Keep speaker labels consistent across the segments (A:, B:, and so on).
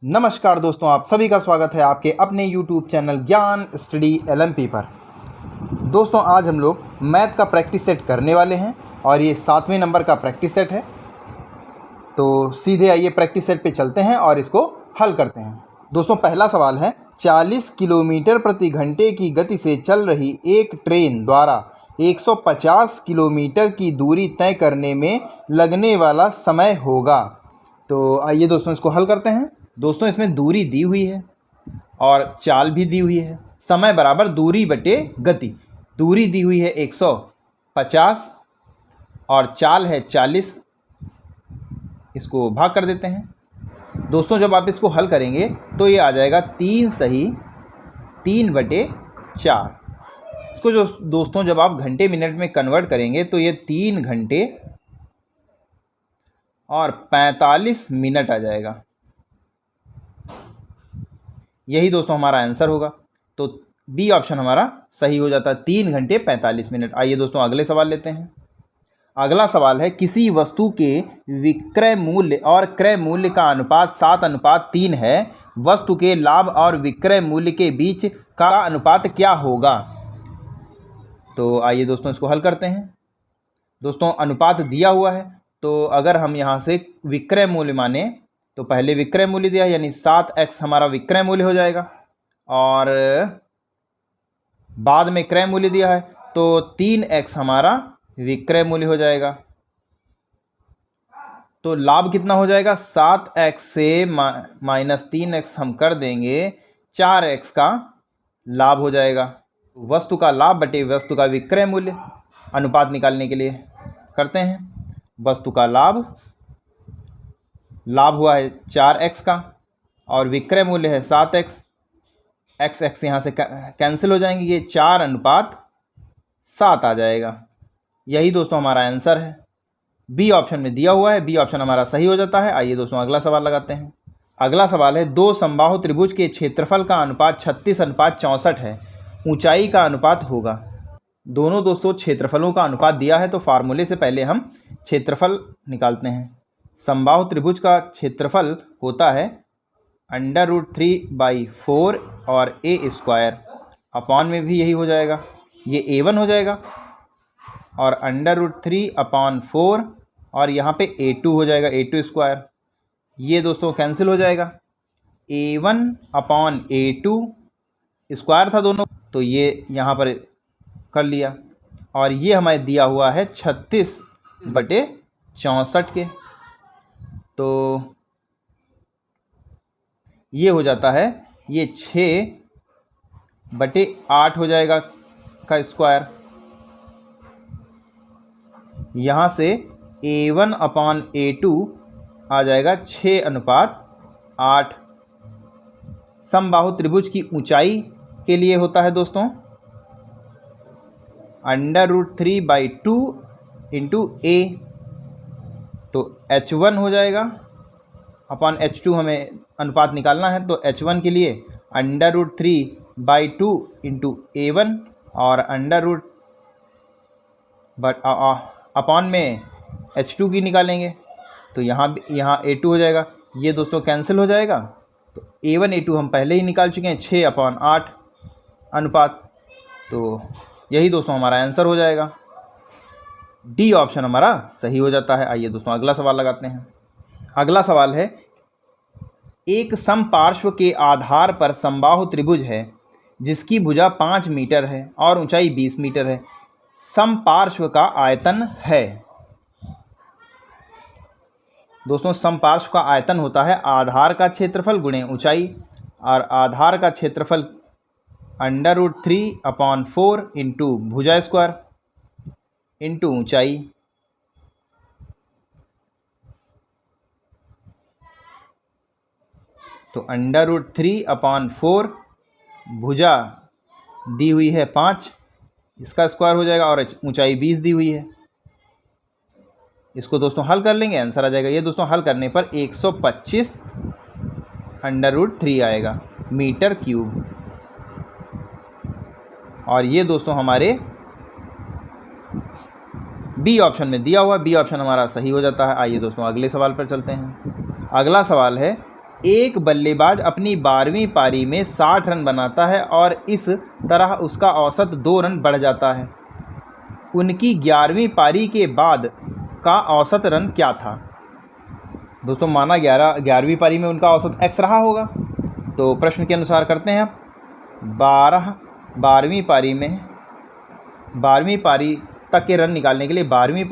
A: नमस्कार दोस्तों, आप सभी का स्वागत है आपके अपने YouTube चैनल ज्ञान स्टडी LMP पर। दोस्तों, आज हम लोग मैथ का प्रैक्टिस सेट करने वाले हैं और ये 7वें नंबर का प्रैक्टिस सेट है। तो सीधे आइए प्रैक्टिस सेट पे चलते हैं और इसको हल करते हैं। दोस्तों, पहला सवाल है 40 किलोमीटर प्रति घंटे की गति से चल रही एक ट्रेन द्वारा 150 किलोमीटर की दूरी तय करने में लगने वाला समय होगा। तो आइए दोस्तों इसको हल करते हैं। दोस्तों, इसमें दूरी दी हुई है और चाल भी दी हुई है। समय बराबर दूरी बटे गति। दूरी दी हुई है 150 और चाल है 40। इसको भाग कर देते हैं। दोस्तों, जब आप इसको हल करेंगे तो ये आ जाएगा 3 सही 3/4। इसको जो दोस्तों जब आप घंटे मिनट में कन्वर्ट करेंगे तो ये 3 घंटे और 45 मिनट आ जाएगा। यही दोस्तों हमारा आंसर होगा। तो बी ऑप्शन हमारा सही हो जाता है, 3 घंटे 45 मिनट। आइए दोस्तों अगले सवाल लेते हैं। अगला सवाल है किसी वस्तु के विक्रय मूल्य और क्रय मूल्य का अनुपात 7:3 है। वस्तु के लाभ और विक्रय मूल्य के बीच का अनुपात क्या होगा। तो आइए दोस्तों इसको हल करते हैं। दोस्तों, अनुपात दिया हुआ है तो अगर हम यहाँ से विक्रय मूल्य माने तो पहले विक्रय मूल्य दिया है यानी 7x हमारा विक्रय मूल्य हो जाएगा और बाद में क्रय मूल्य दिया है तो 3x हमारा विक्रय मूल्य हो जाएगा। तो लाभ कितना हो जाएगा, 7x से -3x हम कर देंगे, 4x का लाभ हो जाएगा। वस्तु का लाभ बटे वस्तु का विक्रय मूल्य अनुपात निकालने के लिए करते हैं। वस्तु का लाभ हुआ है 4x का और विक्रय मूल्य है 7x। x यहाँ से कैंसिल हो जाएंगे, ये 4:7 आ जाएगा। यही दोस्तों हमारा आंसर है। बी ऑप्शन में दिया हुआ है, बी ऑप्शन हमारा सही हो जाता है। आइए दोस्तों अगला सवाल लगाते हैं। अगला सवाल है दो समबाहु त्रिभुज के क्षेत्रफल का अनुपात 36:64 है। ऊंचाई का अनुपात होगा। दोनों दोस्तों क्षेत्रफलों का अनुपात दिया है तो फार्मूले से पहले हम क्षेत्रफल निकालते हैं। समबाहु त्रिभुज का क्षेत्रफल होता है √3/4 और a² अपॉन में भी यही हो जाएगा, ये a1 हो जाएगा और √3/4 और यहाँ पे a2 हो जाएगा, a2²। ये दोस्तों कैंसिल हो जाएगा, a1/a2 स्क्वायर था दोनों तो ये यहाँ पर कर लिया और ये हमें दिया हुआ है 36/64 के। तो ये हो जाता है, ये 6/8 हो जाएगा का स्क्वायर। यहाँ से a1/a2 आ जाएगा 6:8। समबाहु त्रिभुज की ऊंचाई के लिए होता है दोस्तों √3/2 × a। तो h1 हो जाएगा अपॉन h2, हमें अनुपात निकालना है तो h1 के लिए √3/2 × a1 और अपॉन में h2 की निकालेंगे तो यहाँ a2 हो जाएगा। ये दोस्तों कैंसिल हो जाएगा तो a1 a2 हम पहले ही निकाल चुके हैं, 6/8 अनुपात। तो यही दोस्तों हमारा आंसर हो जाएगा। डी ऑप्शन हमारा सही हो जाता है। आइए दोस्तों अगला सवाल लगाते हैं। अगला सवाल है एक समपार्श्व के आधार पर समबाहु त्रिभुज है जिसकी भुजा 5 मीटर है और ऊंचाई 20 मीटर है। समपार्श्व का आयतन है। दोस्तों, समपार्श्व का आयतन होता है आधार का क्षेत्रफल गुणे ऊंचाई और आधार का क्षेत्रफल √3/4 × भुजा स्क्वायर × ऊंचाई। तो √3/4 भुजा दी हुई है 5, इसका स्क्वायर हो जाएगा और ऊंचाई 20 दी हुई है। इसको दोस्तों हल कर लेंगे, आंसर आ जाएगा। ये दोस्तों हल करने पर 125 √3 आएगा मीटर क्यूब। और ये दोस्तों हमारे बी ऑप्शन में दिया हुआ, बी ऑप्शन हमारा सही हो जाता है। आइए दोस्तों अगले सवाल पर चलते हैं। अगला सवाल है एक बल्लेबाज अपनी 12वीं पारी में 60 रन बनाता है और इस तरह उसका औसत 2 रन बढ़ जाता है। उनकी 11वीं पारी के बाद का औसत रन क्या था? दोस्तों माना 11वीं पारी में उनका औसत x रहा होगा, तो प्रश्न के अनुसार करते हैं आप। 12वीं पारी तक के रन निकालने के लिए 12वीं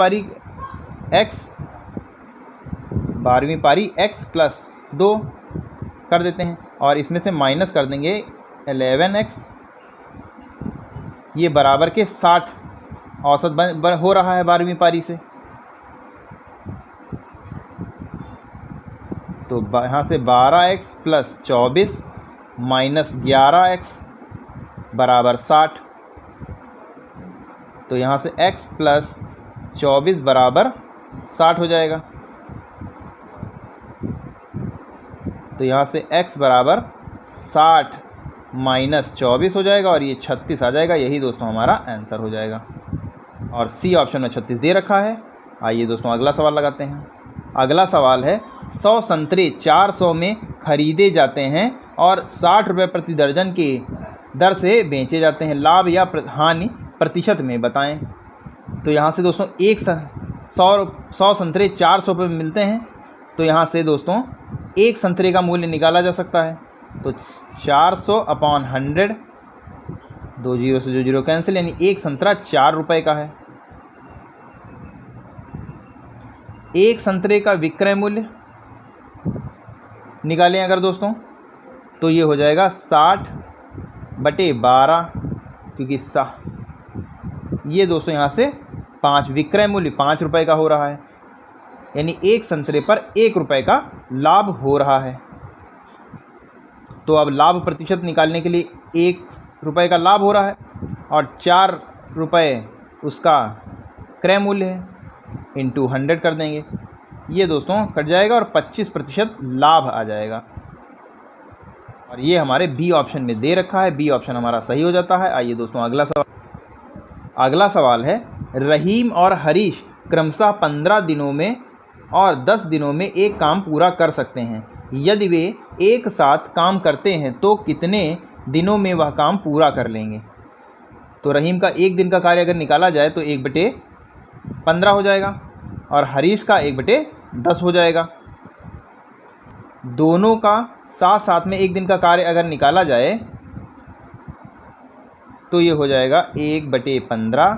A: पारी x प्लस 2 कर देते हैं और इसमें से माइनस कर देंगे 11x, ये बराबर के 60 औसत हो रहा है 12वीं पारी से। तो यहाँ से 12x प्लस 24 माइनस 11x बराबर 60। तो यहाँ से x प्लस 24 बराबर 60 हो जाएगा। तो यहाँ से x बराबर 60 माइनस 24 हो जाएगा और ये 36 आ जाएगा। यही दोस्तों हमारा आंसर हो जाएगा और सी ऑप्शन में 36 दे रखा है। आइए दोस्तों अगला सवाल लगाते हैं। अगला सवाल है 100 संतरे 400 में खरीदे जाते हैं और 60 रुपये प्रति दर्जन की दर से बेचे जाते हैं। लाभ या हानि प्रतिशत में बताएं। तो यहाँ से दोस्तों 100 संतरे 400 रुपये में मिलते हैं। तो यहाँ से दोस्तों एक संतरे का मूल्य निकाला जा सकता है। तो 400/100, 2 जीरो से 2 जीरो कैंसिल, यानी एक संतरा 4 रुपये का है। एक संतरे का विक्रय मूल्य निकालें अगर दोस्तों, तो ये हो जाएगा 60/12, क्योंकि ये दोस्तों यहाँ से 5 विक्रय मूल्य 5 रुपये का हो रहा है, यानी एक संतरे पर 1 रुपये का लाभ हो रहा है। तो अब लाभ प्रतिशत निकालने के लिए 1 रुपये का लाभ हो रहा है और 4 रुपये उसका क्रय मूल्य है, इंटू 100 कर देंगे। ये दोस्तों कट जाएगा और 25% लाभ आ जाएगा। और ये हमारे बी ऑप्शन में दे रखा है। बी ऑप्शन हमारा सही हो जाता है। आइए दोस्तों अगला सवाल है रहीम और हरीश क्रमशः 15 दिनों में और 10 दिनों में एक काम पूरा कर सकते हैं। यदि वे एक साथ काम करते हैं तो कितने दिनों में वह काम पूरा कर लेंगे? तो रहीम का एक दिन का कार्य अगर निकाला जाए तो 1/15 हो जाएगा और हरीश का 1/10 हो जाएगा। दोनों का साथ साथ में एक दिन का कार्य अगर निकाला जाए तो ये हो जाएगा 1/15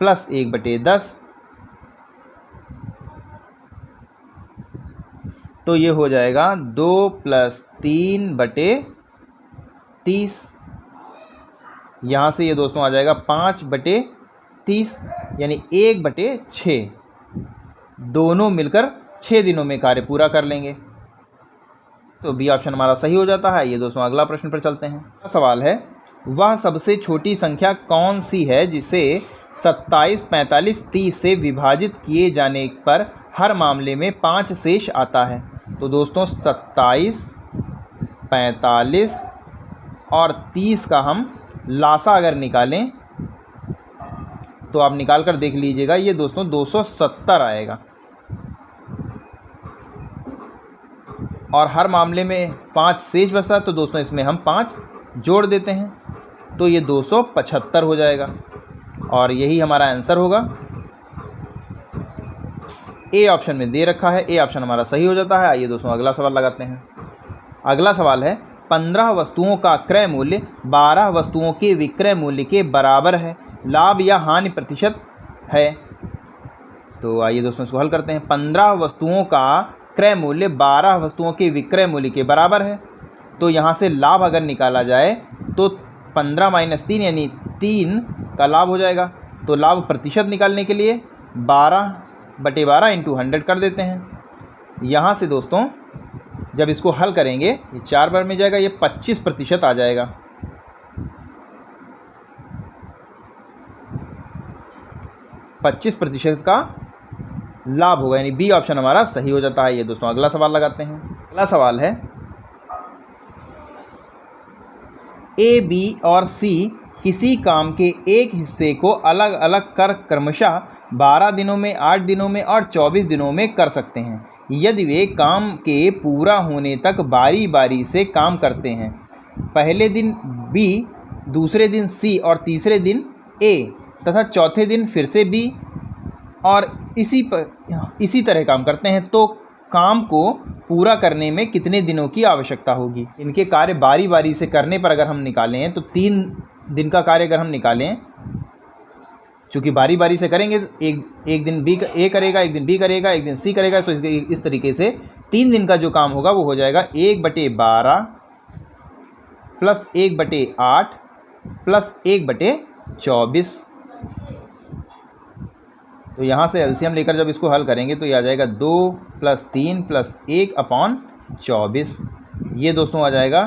A: प्लस 1/10, तो ये हो जाएगा 2 + 3/30। यहाँ से ये दोस्तों आ जाएगा 5/30, यानी 1/6। दोनों मिलकर 6 दिनों में कार्य पूरा कर लेंगे। तो बी ऑप्शन हमारा सही हो जाता है। ये दोस्तों अगला प्रश्न पर चलते हैं। सवाल है वह सबसे छोटी संख्या कौन सी है जिसे 27, 45, 30 से विभाजित किए जाने पर हर मामले में 5 शेष आता है? तो दोस्तों 27, 45 और 30 का हम लासा अगर निकालें तो आप निकाल कर देख लीजिएगा, ये दोस्तों 270 आएगा और हर मामले में 5 शेष बचता है। तो दोस्तों इसमें हम 5 जोड़ देते हैं तो ये 275 हो जाएगा और यही हमारा आंसर होगा। ए ऑप्शन में दे रखा है। ए ऑप्शन हमारा सही हो जाता है। आइए दोस्तों अगला सवाल लगाते हैं। अगला सवाल है 15 वस्तुओं का क्रय मूल्य 12 वस्तुओं के विक्रय मूल्य के बराबर है। लाभ या हानि प्रतिशत है? तो आइए दोस्तों इसको हल करते हैं। 15 वस्तुओं का क्रय मूल्य 12 वस्तुओं के विक्रय मूल्य के बराबर है। तो यहाँ से लाभ अगर निकाला जाए तो 15 - 3 यानी 3 का लाभ हो जाएगा। तो लाभ प्रतिशत निकालने के लिए 12/12 × 100 कर देते हैं। यहाँ से दोस्तों जब इसको हल करेंगे ये 4 बार में जाएगा, ये 25% आ जाएगा। पच्चीस % का लाभ होगा, यानी बी ऑप्शन हमारा सही हो जाता है। ये दोस्तों अगला सवाल लगाते हैं। अगला सवाल है ए, बी और सी किसी काम के एक हिस्से को अलग अलग कर क्रमशः 12 दिनों में, 8 दिनों में और 24 दिनों में कर सकते हैं। यदि वे काम के पूरा होने तक बारी बारी से काम करते हैं। पहले दिन बी, दूसरे दिन सी और तीसरे दिन ए तथा चौथे दिन फिर से बी और इसी तरह काम करते हैं, तो काम को पूरा करने में कितने दिनों की आवश्यकता होगी। इनके कार्य बारी बारी से करने पर अगर हम निकालें तो 3 दिन का कार्य अगर हम निकालें, चूँकि बारी बारी से करेंगे एक दिन बी ए करेगा, एक दिन बी करेगा, एक दिन सी करेगा, तो इस तरीके से 3 दिन का जो काम होगा वो हो जाएगा 1/12 प्लस 1/8 प्लस 1/24। तो यहाँ से एलसीएम लेकर जब इसको हल करेंगे तो ये आ जाएगा 2 + 3 + 1/24। ये दोस्तों आ जाएगा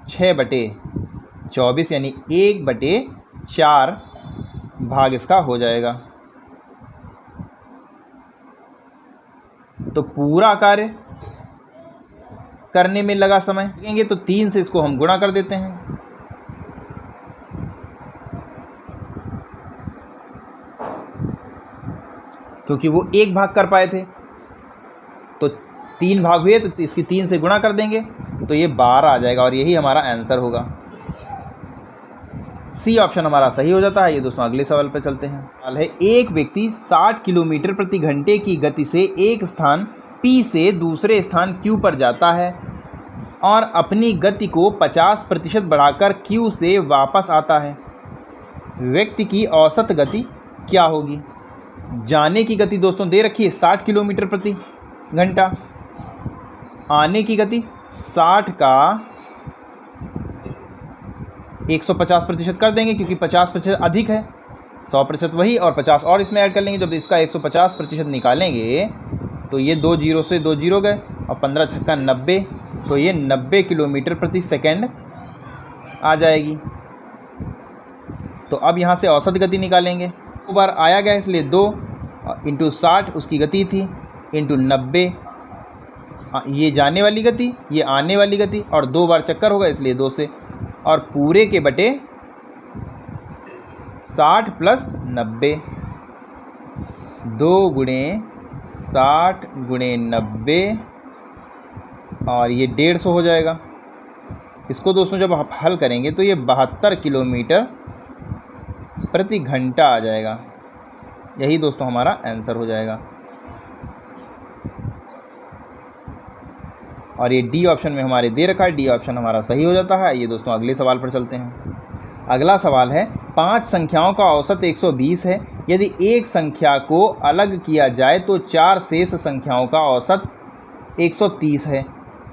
A: 6/24 यानी 1/4 भाग इसका हो जाएगा। तो पूरा कार्य करने में लगा समय देखेंगे तो 3 से इसको हम गुणा कर देते हैं। क्योंकि वो 1 भाग कर पाए थे तो 3 भाग हुए, तो इसकी 3 से गुणा कर देंगे तो ये 12 आ जाएगा और यही हमारा आंसर होगा। सी ऑप्शन हमारा सही हो जाता है। ये दोस्तों अगले सवाल पर चलते हैं। सवाल है, एक व्यक्ति 60 किलोमीटर प्रति घंटे की गति से एक स्थान P से दूसरे स्थान Q पर जाता है और अपनी गति को 50% बढ़ाकर Q से वापस आता है। व्यक्ति की औसत गति क्या होगी। जाने की गति दोस्तों दे रखी है 60 किलोमीटर प्रति घंटा, आने की गति 60 का 150% कर देंगे क्योंकि 50% अधिक है, 100% वही और 50 और इसमें ऐड कर लेंगे। जब इसका 150% निकालेंगे तो ये 2 जीरो से 2 जीरो गए और 15 छक्का 90, तो ये 90 किलोमीटर प्रति सेकंड आ जाएगी। तो अब यहाँ से औसत गति निकालेंगे। 2 बार आया गया इसलिए 2 × 60 उसकी गति थी × 90, ये जाने वाली गति, ये आने वाली गति और 2 बार चक्कर होगा इसलिए 2 से, और पूरे के बटे 60 + 90, 2 × 60 × 90 और ये 150 हो जाएगा। इसको दोस्तों जब आप हल करेंगे तो ये 72 किलोमीटर प्रति घंटा आ जाएगा। यही दोस्तों हमारा आंसर हो जाएगा। और ये डी ऑप्शन में हमारे दे रखा है, डी ऑप्शन हमारा सही हो जाता है। ये दोस्तों अगले सवाल पर चलते हैं। अगला सवाल है, 5 संख्याओं का औसत 120 है। यदि एक संख्या को अलग किया जाए तो 4 शेष संख्याओं का औसत 130 है।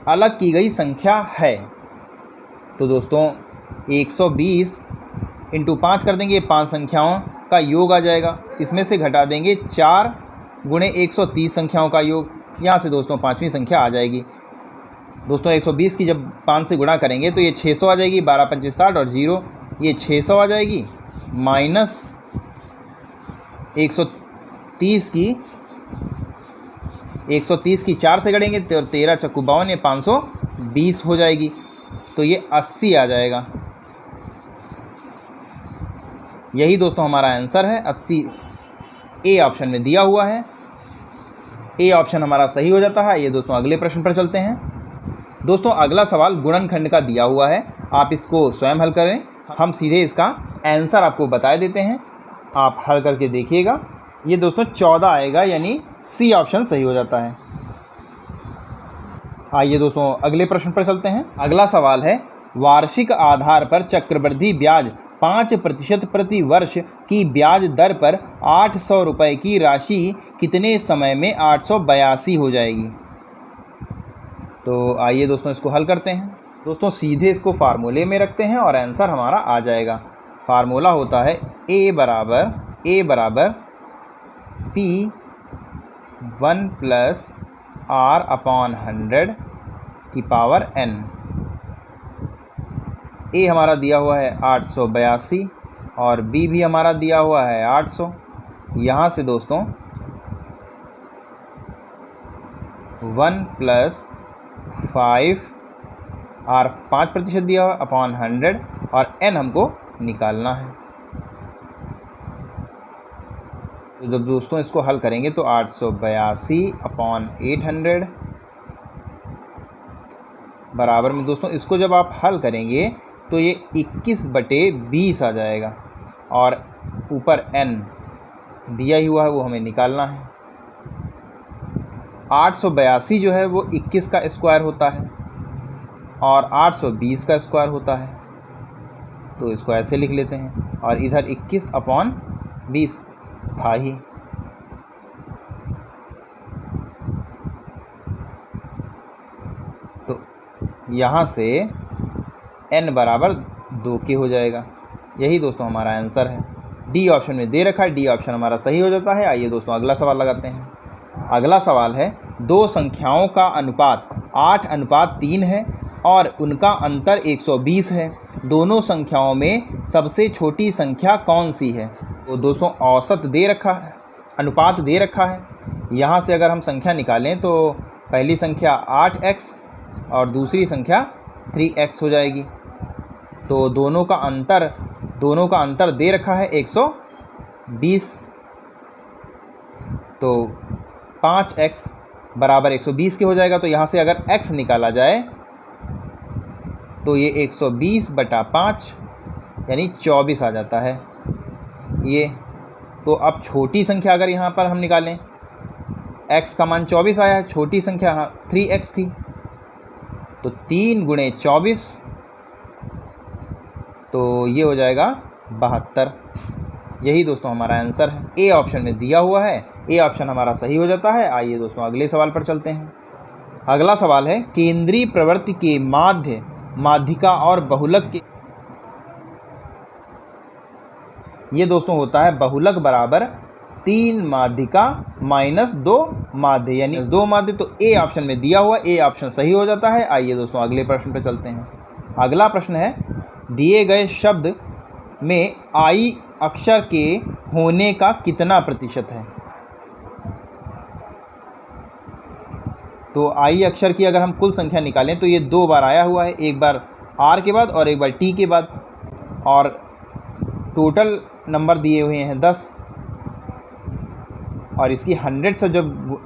A: अलग की गई संख्या है। तो दोस्तों 120 × 5 कर देंगे, 5 संख्याओं का योग आ जाएगा। इसमें से घटा देंगे 4 × 130 संख्याओं का योग। यहाँ से दोस्तों 5वीं संख्या आ जाएगी। दोस्तों 120 की जब 5 से गुणा करेंगे तो ये 600 आ जाएगी, 12 × 5 = 60 और 0 ये 600 आ जाएगी, माइनस 130 की 4 से गढ़ेंगे तो 13 × 52 ये 520 हो जाएगी। तो ये 80 आ जाएगा। यही दोस्तों हमारा आंसर है, 80 ए ऑप्शन में दिया हुआ है। ए ऑप्शन हमारा सही हो जाता है। ये दोस्तों अगले प्रश्न पर चलते हैं। दोस्तों अगला सवाल गुणनखंड का दिया हुआ है, आप इसको स्वयं हल करें। हम सीधे इसका आंसर आपको बता देते हैं, आप हल करके देखिएगा। ये दोस्तों 14 आएगा यानी सी ऑप्शन सही हो जाता है। आइए दोस्तों अगले प्रश्न पर चलते हैं। अगला सवाल है, वार्षिक आधार पर चक्रवृद्धि ब्याज 5% प्रति वर्ष की ब्याज दर पर 800 रुपये की राशि कितने समय में 882 हो जाएगी। तो आइए दोस्तों इसको हल करते हैं। दोस्तों सीधे इसको फार्मूले में रखते हैं और आंसर हमारा आ जाएगा। फार्मूला होता है A बराबर P1 + R/100 की पावर n। ए हमारा दिया हुआ है 882 और बी भी हमारा दिया हुआ है 800। यहाँ से दोस्तों 1 + 5 R 5% दिया हुआ /100 और n हमको निकालना है। तो जब दोस्तों इसको हल करेंगे तो 882/800 बराबर में दोस्तों इसको जब आप हल करेंगे तो ये 21/20 आ जाएगा, और ऊपर n दिया ही हुआ है वो हमें निकालना है। 882 जो है वो 21 का स्क्वायर होता है और 820 का स्क्वायर होता है, तो इसको ऐसे लिख लेते हैं, और इधर 21/20 था ही। तो यहाँ से n बराबर 2 के हो जाएगा। यही दोस्तों हमारा आंसर है। डी ऑप्शन में दे रखा है, डी ऑप्शन हमारा सही हो जाता है। आइए दोस्तों अगला सवाल लगाते हैं। अगला सवाल है, दो संख्याओं का अनुपात 8:3 है और उनका अंतर 120 है। दोनों संख्याओं में सबसे छोटी संख्या कौन सी है? तो दोस्तों औसत दे रखा है, अनुपात दे रखा है। यहाँ से अगर हम संख्या निकालें तो पहली संख्या 8x और दूसरी संख्या 3x हो जाएगी। तो दोनों का अंतर दे रखा है 120। तो 5x बराबर 120 के हो जाएगा। तो यहाँ से अगर x निकाला जाए तो ये 120/5 यानी 24 आ जाता है ये। तो अब छोटी संख्या अगर यहाँ पर हम निकालें, x का मान 24 आया है, छोटी संख्या 3x थी, तो 3 × 24, तो ये हो जाएगा 72। यही दोस्तों हमारा आंसर है। ए ऑप्शन में दिया हुआ है, ए ऑप्शन हमारा सही हो जाता है। आइए दोस्तों अगले सवाल पर चलते हैं। अगला सवाल है, केंद्रीय प्रवृत्ति के माध्य, माध्यिका और बहुलक के, ये दोस्तों होता है बहुलक बराबर 3 माध्यिका माइनस 2 माध्य, यानी 2 माध्य। तो ए ऑप्शन में दिया हुआ, ए ऑप्शन सही हो जाता है। आइए दोस्तों अगले प्रश्न पर चलते हैं। अगला प्रश्न है, दिए गए शब्द में आई अक्षर के होने का कितना प्रतिशत है? तो आई अक्षर की अगर हम कुल संख्या निकालें तो ये 2 बार आया हुआ है, एक बार आर के बाद और एक बार टी के बाद, और टोटल नंबर दिए हुए हैं 10। और इसकी 100 से जब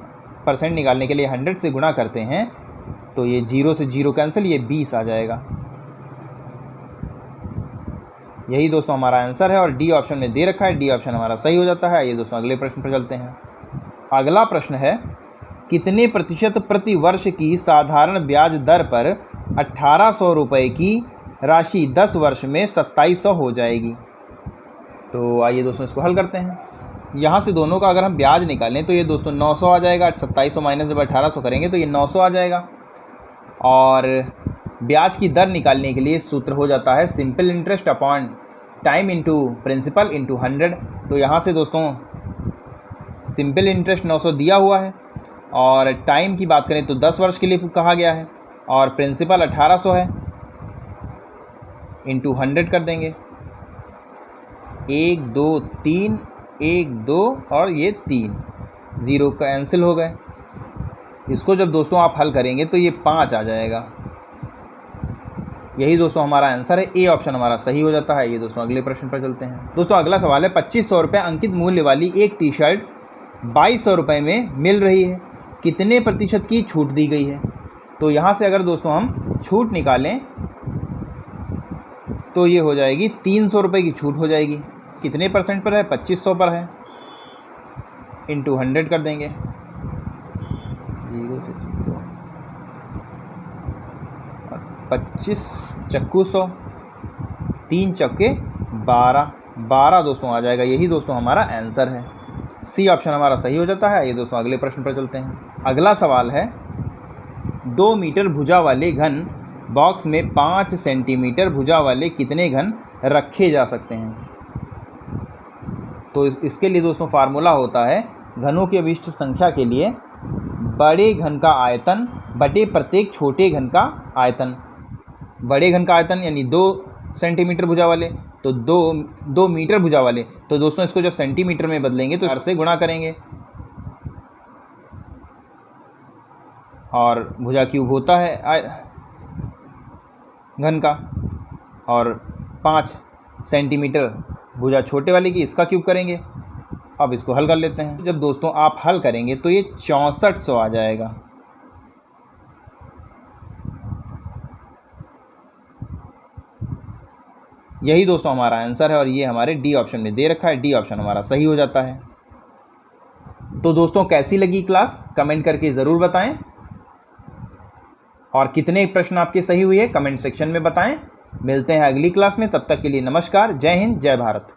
A: परसेंट निकालने के लिए 100 से गुणा करते हैं तो ये 0 से 0 कैंसिल, ये 20 आ जाएगा। यही दोस्तों हमारा आंसर है और डी ऑप्शन में दे रखा है, डी ऑप्शन हमारा सही हो जाता है। ये दोस्तों अगले प्रश्न पर चलते हैं। अगला प्रश्न है, कितने प्रतिशत प्रति वर्ष की साधारण ब्याज दर पर 1800 रुपये की राशि 10 वर्ष में 2700 हो जाएगी? तो आइए दोस्तों इसको हल करते हैं। यहाँ से दोनों का अगर हम ब्याज निकालें तो ये दोस्तों 900 आ जाएगा। 2700 माइनस जब 1800 करेंगे तो ये 900 आ जाएगा। और ब्याज की दर निकालने के लिए सूत्र हो जाता है simple interest upon time into principal into 100। तो यहाँ से दोस्तों सिंपल इंटरेस्ट 900 दिया हुआ है, और टाइम की बात करें तो 10 वर्ष के लिए कहा गया है, और प्रिंसिपल 1800 है, इंटू 100 कर देंगे। 1 2 3 1 2 और ये 3, 0 कैंसिल हो गए। इसको जब दोस्तों आप हल करेंगे तो ये 5 आ जाएगा। यही दोस्तों हमारा आंसर है, ए ऑप्शन हमारा सही हो जाता है। ये दोस्तों अगले प्रश्न पर चलते हैं। दोस्तों अगला सवाल है, 2500 रुपये अंकित मूल्य वाली एक टी शर्ट 2200 रुपये में मिल रही है, कितने प्रतिशत की छूट दी गई है? तो यहाँ से अगर दोस्तों हम छूट निकालें तो ये हो जाएगी 300 रुपये की छूट हो जाएगी। कितने परसेंट पर है? 2500 पर है, इंटू 100 कर देंगे। 0 से 25 चक्कू 100, 3 चक्के 12, 12 दोस्तों आ जाएगा। यही दोस्तों हमारा आंसर है, सी ऑप्शन हमारा सही हो जाता है। ये दोस्तों अगले प्रश्न पर चलते हैं। अगला सवाल है, 2 मीटर भुजा वाले घन बॉक्स में 5 सेंटीमीटर भुजा वाले कितने घन रखे जा सकते हैं? तो इसके लिए दोस्तों फार्मूला होता है, घनों की अभिष्ट संख्या के लिए बड़े घन का आयतन बटे प्रत्येक छोटे घन का आयतन। बड़े घन का आयतन यानी 2 सेंटीमीटर भुजा वाले, तो 2 मीटर भुजा वाले। तो दोस्तों इसको जब सेंटीमीटर में बदलेंगे तो 4 से गुणा करेंगे, और भुजा क्यूब होता है घन का, और 5 सेंटीमीटर भुजा छोटे वाले की, इसका क्यूब करेंगे, अब इसको हल कर लेते हैं। जब दोस्तों आप हल करेंगे तो ये 6400 आ जाएगा। यही दोस्तों हमारा आंसर है और ये हमारे डी ऑप्शन में दे रखा है। डी ऑप्शन हमारा सही हो जाता है। तो दोस्तों कैसी लगी क्लास कमेंट करके ज़रूर बताएं, और कितने प्रश्न आपके सही हुए कमेंट सेक्शन में बताएं। मिलते हैं अगली क्लास में, तब तक के लिए नमस्कार। जय हिंद, जय भारत।